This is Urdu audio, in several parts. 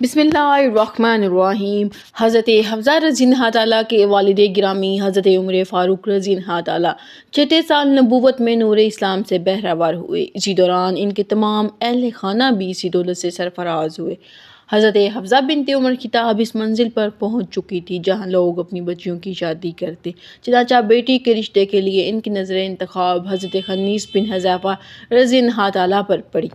بسم اللہ الرحمن الرحیم۔ حضرت حفصہ رضی اللہ تعالیٰ کے والد گرامی حضرت عمر فاروق رضی اللہ تعالیٰ چھٹے سال نبوت میں نور اسلام سے بہرہ ہوئے۔ اسی دوران ان کے تمام اہل خانہ بھی اسی دولت سے سرفراز ہوئے۔ حضرت حفصہ بنت عمر کی اب اس منزل پر پہنچ چکی تھی جہاں لوگ اپنی بچیوں کی شادی کرتے، چنانچہ بیٹی کے رشتے کے لیے ان کی نظر انتخاب حضرت خنیس بن حذیفہ رضی اللہ تعالیٰ پر پڑی۔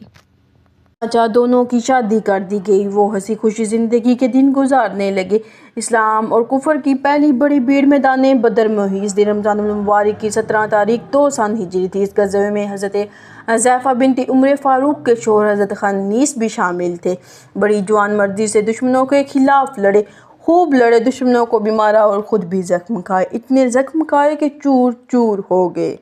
چنانچہ دونوں کی شادی کر دی گئی۔ وہ ہنسی خوشی زندگی کے دن گزارنے لگے۔ اسلام اور کفر کی پہلی بڑی بھیڑ میدان بدر میں ہوئی۔ اس دن رمضان المبارک کی 17 تاریخ 2 سال ہجری تھی۔ اس غزوے میں حضرت حذیفہ بنت عمر فاروق کے شوہر حضرت خنیس بھی شامل تھے۔ بڑی جوان مردی سے دشمنوں کے خلاف لڑے، خوب لڑے، دشمنوں کو بھی مارا اور خود بھی زخم کھائے، اتنے زخم کھائے کہ چور چور ہو گئے۔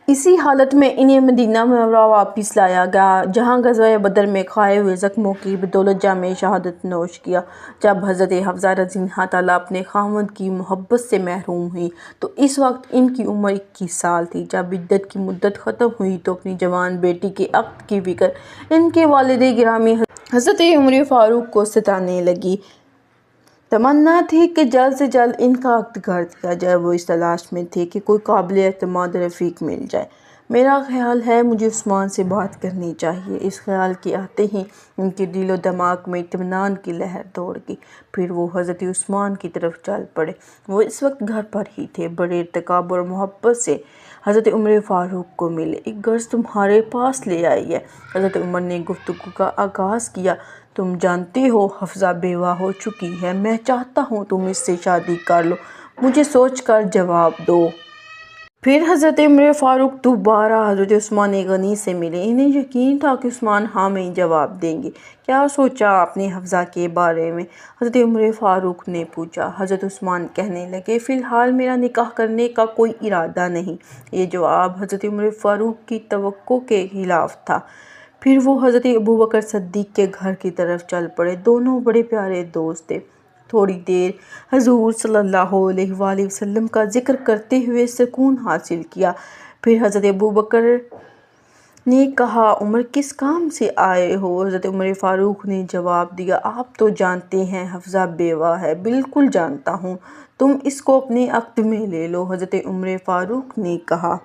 اسی حالت میں انہیں مدینہ منورہ واپس لایا گیا جہاں غزوہ بدر میں کھائے ہوئے زخموں کی بدولت جام شہادت نوش کیا۔ جب حضرت حفصہ رضی اللہ تعالیٰ اپنے خاوند کی محبت سے محروم ہوئی تو اس وقت ان کی عمر 21 سال تھی۔ جب عدت کی مدت ختم ہوئی تو اپنی جوان بیٹی کے عقد کی فکر ان کے والد گرامی حضرت عمر فاروق کو ستانے لگی۔ تمنا تھی کہ جلد سے جلد ان کا عقد کر دیا جائے۔ وہ اس تلاش میں تھے کہ کوئی قابل اعتماد رفیق مل جائے۔ میرا خیال ہے مجھے عثمان سے بات کرنی چاہیے۔ اس خیال کے آتے ہی ان کے دل و دماغ میں اطمینان کی لہر دوڑ گئی۔ پھر وہ حضرت عثمان کی طرف چل پڑے۔ وہ اس وقت گھر پر ہی تھے۔ بڑے ارتقاب اور محبت سے حضرت عمر فاروق کو ملے۔ ایک غرض تمہارے پاس لے آئی ہے۔ حضرت عمر نے گفتگو کا آغاز کیا۔ تم جانتے ہو حفصہ بیوہ ہو چکی ہے۔ میں چاہتا ہوں تم اس سے شادی کر لو۔ مجھے سوچ کر جواب دو۔ پھر حضرت عمر فاروق دوبارہ حضرت عثمان غنی سے ملے۔ انہیں یقین تھا کہ عثمان ہاں میں جواب دیں گے۔ کیا سوچا آپ نے حفصہ کے بارے میں؟ حضرت عمر فاروق نے پوچھا۔ حضرت عثمان کہنے لگے، فی الحال میرا نکاح کرنے کا کوئی ارادہ نہیں۔ یہ جواب حضرت عمر فاروق کی توقع کے خلاف تھا۔ پھر وہ حضرت ابوبکر صدیق کے گھر کی طرف چل پڑے۔ دونوں بڑے پیارے دوست تھے۔ تھوڑی دیر حضور صلی اللہ علیہ وآلہ وسلم کا ذکر کرتے ہوئے سکون حاصل کیا۔ پھر حضرت ابوبکر نے کہا، عمر کس کام سے آئے ہو؟ حضرت عمر فاروق نے جواب دیا، آپ تو جانتے ہیں حفصہ بیوہ ہے۔ بالکل جانتا ہوں، تم اس کو اپنے عقد میں لے لو، حضرت عمر فاروق نے کہا۔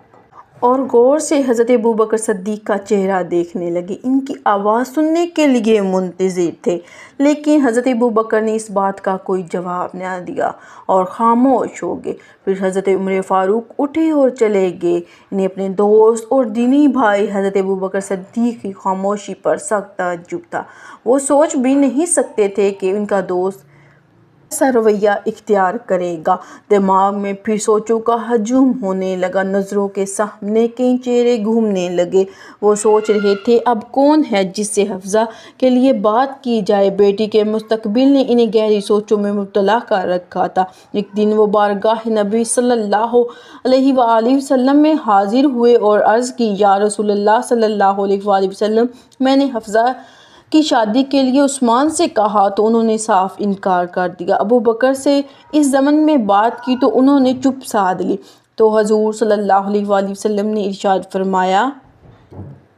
اور غور سے حضرت ابوبکر صدیق کا چہرہ دیکھنے لگے۔ ان کی آواز سننے کے لیے منتظر تھے، لیکن حضرت ابوبکر نے اس بات کا کوئی جواب نہ دیا اور خاموش ہو گئے۔ پھر حضرت عمر فاروق اٹھے اور چلے گئے۔ انہیں اپنے دوست اور دینی بھائی حضرت ابوبکر صدیق کی خاموشی پر سخت تعجب تھا۔ وہ سوچ بھی نہیں سکتے تھے کہ ان کا دوست ایسا رویہ اختیار کرے گا۔ دماغ میں پھر سوچوں کا ہجوم ہونے لگا۔ نظروں کے سامنے کئی چہرے گھومنے لگے۔ وہ سوچ رہے تھے اب کون ہے جس سے حفصہ کے لیے بات کی جائے۔ بیٹی کے مستقبل نے انہیں گہری سوچوں میں مبتلا کر رکھا تھا۔ ایک دن وہ بارگاہ نبی صلی اللہ علیہ وآلہ وسلم میں حاضر ہوئے اور عرض کی، یا رسول اللہ صلی اللہ علیہ وآلہ وسلم، میں نے حفصہ کی شادی کے لیے عثمان سے کہا تو انہوں نے صاف انکار کر دیا۔ ابوبکر سے اس ضمن میں بات کی تو انہوں نے چپ سادھ لی۔ تو حضور صلی اللہ علیہ وآلہ وسلم نے ارشاد فرمایا،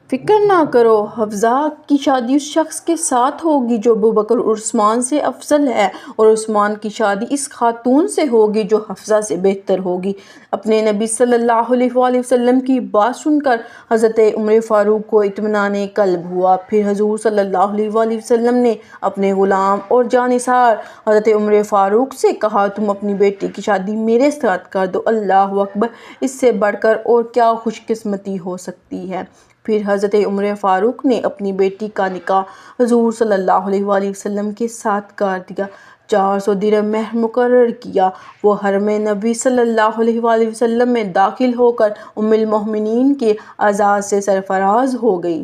فکر نہ کرو، حفصہ کی شادی اس شخص کے ساتھ ہوگی جو ابوبکر اور عثمان سے افضل ہے، اور عثمان کی شادی اس خاتون سے ہوگی جو حفصہ سے بہتر ہوگی۔ اپنے نبی صلی اللہ علیہ وآلہ وسلم کی بات سن کر حضرت عمر فاروق کو اطمینان قلب ہوا۔ پھر حضور صلی اللہ علیہ وآلہ وسلم نے اپنے غلام اور جانثار حضرت عمر فاروق سے کہا، تم اپنی بیٹی کی شادی میرے ساتھ کر دو۔ اللہ اکبر، اس سے بڑھ کر اور کیا خوش قسمتی ہو سکتی ہے۔ پھر حضرت عمر فاروق نے اپنی بیٹی کا نکاح حضور صلی اللہ علیہ وآلہ وسلم کے ساتھ کر دیا۔ 400 درہم مہر مقرر کیا۔ وہ حرم نبی صلی اللہ علیہ وآلہ وسلم میں داخل ہو کر ام المؤمنین کے اعزاز سے سرفراز ہو گئی۔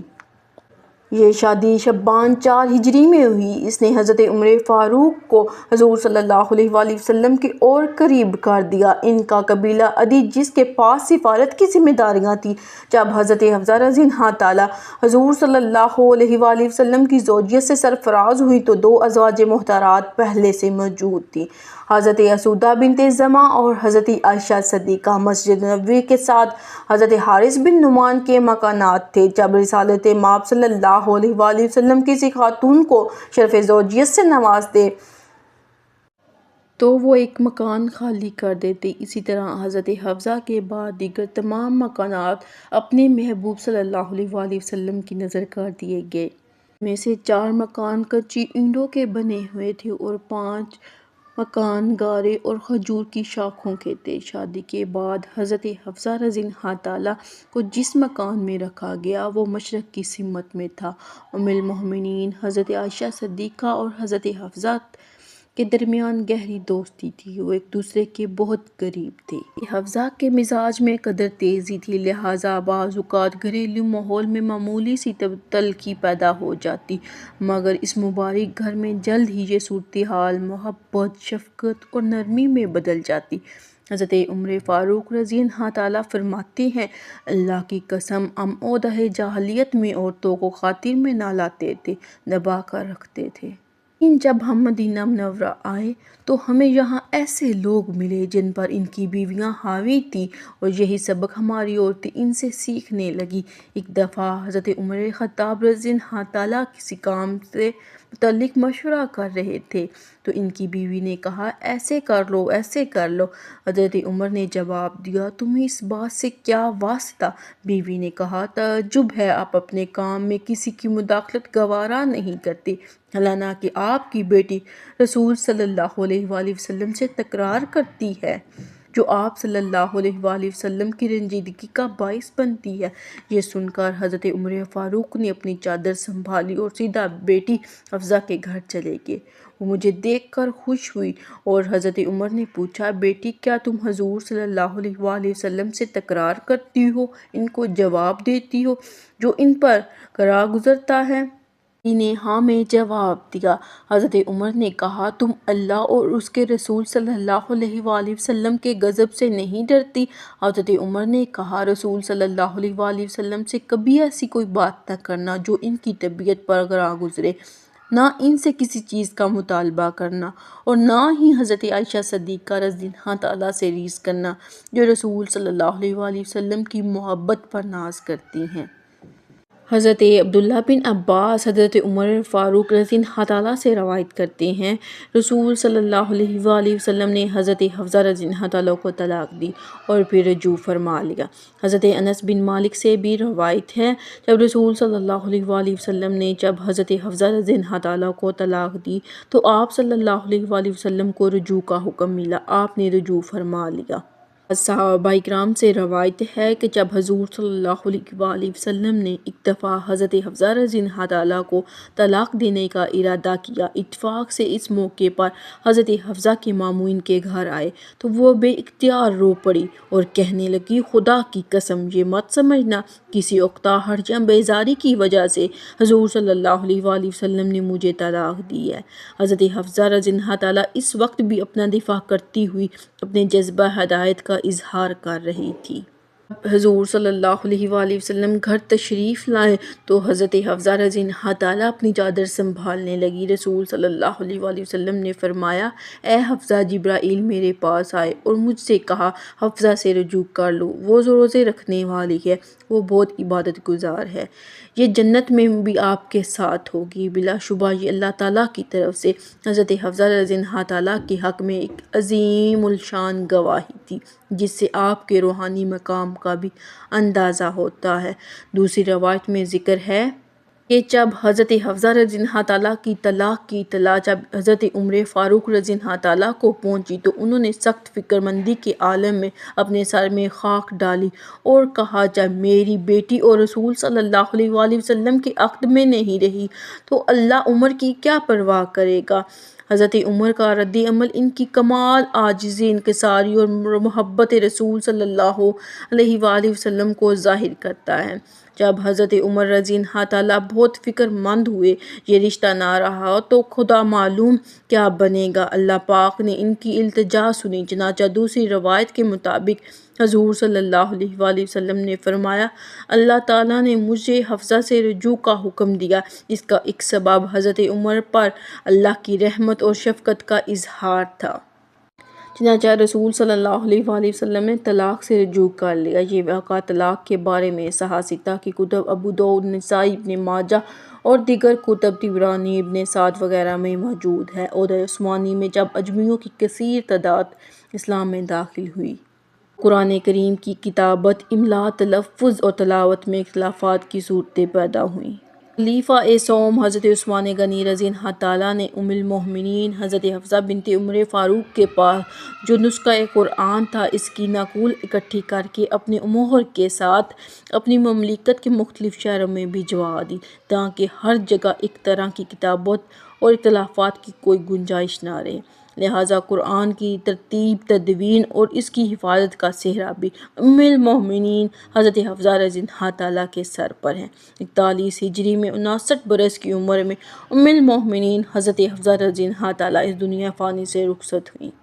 یہ شادی شعبان 4 ہجری میں ہوئی۔ اس نے حضرت عمر فاروق کو حضور صلی اللہ علیہ وآلہ وسلم کے اور قریب کر دیا۔ ان کا قبیلہ عدی جس کے پاس سفارت کی ذمہ داریاں تھیں، جب حضرت حفصہ رضی اللہ تعالیٰ حضور صلی اللہ علیہ وآلہ وسلم کی زوجیت سے سرفراز ہوئی تو 2 ازواج مطہرات پہلے سے موجود تھیں، حضرت اسودہ بنت زمعہ اور حضرت عائشہ صدیقہ۔ مسجد نبوی کے ساتھ حضرت حارث بن نعمان کے مکانات تھے۔ جب رسالت مآب صلی اللہ اللہ علیہ وآلہ وسلم کسی خاتون کو شرف زوجیت سے نواز دے تو وہ ایک مکان خالی کر دیتے۔ اسی طرح حضرت حفصہ کے بعد دیگر تمام مکانات اپنے محبوب صلی اللہ علیہ وآلہ وسلم کی نذر کر دیے گئے۔ ان میں سے 4 مکان کچی اینٹوں کے بنے ہوئے تھے اور 5 مکان گارے اور کھجور کی شاخوں کے تھے۔ شادی کے بعد حضرت حفصہ رضی اللہ تعالیٰ کو جس مکان میں رکھا گیا وہ مشرق کی سمت میں تھا۔ ام المومنین حضرت عائشہ صدیقہ اور حضرت حفصہ کے درمیان گہری دوستی تھی، وہ ایک دوسرے کے بہت قریب تھے۔ حفصہ کے مزاج میں قدر تیزی تھی، لہٰذا بعض اوقات گھریلو ماحول میں معمولی سی تلخی پیدا ہو جاتی، مگر اس مبارک گھر میں جلد ہی یہ صورتحال محبت، شفقت اور نرمی میں بدل جاتی۔ حضرت عمر فاروق رضی اللہ تعالیٰ فرماتے ہیں، اللہ کی قسم ہم عہدہ جاہلیت میں عورتوں کو خاطر میں نہ لاتے تھے، دبا کر رکھتے تھے۔ لیکن جب ہم مدینہ منورہ آئے تو ہمیں یہاں ایسے لوگ ملے جن پر ان کی بیویاں حاوی تھیں اور یہی سبق ہماری عورتیں ان سے سیکھنے لگیں۔ ایک دفعہ حضرت عمر خطاب رضی اللہ تعالیٰ کسی کام سے متعلق مشورہ کر رہے تھے تو ان کی بیوی نے کہا، ایسے کر لو، ایسے کر لو۔ حضرت عمر نے جواب دیا، تمہیں اس بات سے کیا واسطہ؟ بیوی نے کہا، تعجب ہے، آپ اپنے کام میں کسی کی مداخلت گوارا نہیں کرتے، حالانکہ آپ کی بیٹی رسول صلی اللہ علیہ وآلہ وسلم سے تکرار کرتی ہے، جو آپ صلی اللہ علیہ وآلہ وسلم کی رنجیدگی کا باعث بنتی ہے۔ یہ سن کر حضرت عمر فاروق نے اپنی چادر سنبھالی اور سیدھا بیٹی حفصہ کے گھر چلے گئے۔ وہ مجھے دیکھ کر خوش ہوئی اور حضرت عمر نے پوچھا، بیٹی کیا تم حضور صلی اللہ علیہ وآلہ وسلم سے تکرار کرتی ہو، ان کو جواب دیتی ہو جو ان پر کرا گزرتا ہے؟ بیٹی نے ہاں میں جواب دیا۔ حضرت عمر نے کہا، تم اللہ اور اس کے رسول صلی اللہ علیہ وآلہ وسلم کے غضب سے نہیں ڈرتی؟ حضرت عمر نے کہا، رسول صلی اللہ علیہ وآلہ وسلم سے کبھی ایسی کوئی بات نہ کرنا جو ان کی طبیعت پر کرا گزرے، نہ ان سے کسی چیز کا مطالبہ کرنا اور نہ ہی حضرت عائشہ صدیقہ رضی اللہ تعالیٰ سے ریس کرنا جو رسول صلی اللہ علیہ وآلہ وسلم کی محبت پر ناز کرتی ہیں۔ حضرت عبداللہ بن عباس حضرت عمر فاروق رضی اللہ تعالیٰ سے روایت کرتے ہیں، رسول صلی اللہ علیہ وآلہ وسلم نے حضرت حفصہ رضی اللہ تعالیٰ کو طلاق دی اور پھر رجوع فرما لیا۔ حضرت انس بن مالک سے بھی روایت ہے، جب رسول صلی اللہ علیہ وآلہ وسلم نے جب حضرت حفصہ رضی اللہ تعالیٰ کو طلاق دی تو آپ صلی اللہ علیہ وآلہ وسلم کو رجوع کا حکم ملا، آپ نے رجوع فرما لیا۔ صحابہ کرام سے روایت ہے کہ جب حضور صلی اللہ علیہ وآلہ وسلم نے ایک دفعہ حضرت حفصہ رضی اللہ تعالیٰ کو طلاق دینے کا ارادہ کیا، اتفاق سے اس موقع پر حضرت حفصہ کے ماموں ان کے گھر آئے تو وہ بے اختیار رو پڑی اور کہنے لگی، خدا کی قسم یہ مت سمجھنا کسی اکتاہٹ یا بیزاری کی وجہ سے حضور صلی اللہ علیہ وآلہ وسلم نے مجھے طلاق دی ہے۔ حضرت حفصہ رضی اللہ تعالیٰ اس وقت بھی اپنا دفاع کرتی ہوئی اپنے جذبہ ہدایت کا اظہار کر رہی تھی۔ حضور صلی اللہ علیہ وآلہ وسلم گھر تشریف لائے تو حضرت حفصہ رضی اللہ تعالیٰ اپنی چادر سنبھالنے لگی۔ رسول صلی اللہ علیہ وآلہ وسلم نے فرمایا، اے حفصہ، جبرائیل میرے پاس آئے اور مجھ سے کہا حفصہ سے رجوع کر لو، وہ روزے رکھنے والی ہے، وہ بہت عبادت گزار ہے، یہ جنت میں بھی آپ کے ساتھ ہوگی۔ بلا شبہ یہ اللہ تعالیٰ کی طرف سے حضرت حفصہ رضی اللہ تعالیٰ کے حق میں ایک عظیم الشان گواہی تھی جس سے آپ کے روحانی مقام کا بھی اندازہ ہوتا ہے۔ دوسری روایت میں ذکر ہے کہ جب حضرت حفصہ رضی اللہ تعالیٰ کی طلاق کی اطلاع جب حضرت عمر فاروق رضی اللہ تعالیٰ کو پہنچی تو انہوں نے سخت فکر مندی کے عالم میں اپنے سر میں خاک ڈالی اور کہا، جب میری بیٹی اور رسول صلی اللہ علیہ وآلہ وسلم کے عقد میں نہیں رہی تو اللہ عمر کی کیا پرواہ کرے گا۔ حضرت عمر کا رد عمل ان کی کمال عاجزی، انکساری اور محبت رسول صلی اللہ علیہ وآلہ وسلم کو ظاہر کرتا ہے۔ جب حضرت عمر رضی اللہ تعالیٰ بہت فکر مند ہوئے یہ رشتہ نہ رہا تو خدا معلوم کیا بنے گا، اللہ پاک نے ان کی التجا سنی، چنانچہ دوسری روایت کے مطابق حضور صلی اللہ علیہ وآلہ وسلم نے فرمایا، اللہ تعالیٰ نے مجھے حفصہ سے رجوع کا حکم دیا، اس کا ایک سبب حضرت عمر پر اللہ کی رحمت اور شفقت کا اظہار تھا۔ چنانچہ رسول صلی اللہ علیہ وآلہ وسلم نے طلاق سے رجوع کر لیا۔ یہ واقعہ طلاق کے بارے میں صحاح ستہ کی کتب ابو داؤد، نسائی، ابن ماجہ اور دیگر کتب طبرانی، ابن سعد وغیرہ میں موجود ہے۔ عہدۂ عثمانی میں جب اجمیوں کی کثیر تعداد اسلام میں داخل ہوئی، قرآن کریم کی کتابت، املاء، تلفظ اور تلاوت میں اختلافات کی صورتیں پیدا ہوئیں۔ خلیفہ سوم حضرت عثمان غنی رضی اللہ تعالیٰ نے ام المومنین حضرت حفصہ بنت عمر فاروق کے پاس جو نسخہ قرآن تھا، اس کی نقول اکٹھی کرکے اپنے مہر کے ساتھ اپنی مملکت کے مختلف شہروں میں بھجوا دی، تاکہ ہر جگہ ایک طرح کی کتابت اور اختلافات کی کوئی گنجائش نہ رہے۔ لہٰذا قرآن کی ترتیب، تدوین اور اس کی حفاظت کا سہرا بھی ام المومنین حضرت حفصہ رضی اللہ تعالیٰ کے سر پر ہے۔ 41 ہجری میں 59 برس کی عمر میں ام المومنین حضرت حفصہ رضی اللہ تعالیٰ اس دنیا فانی سے رخصت ہوئیں۔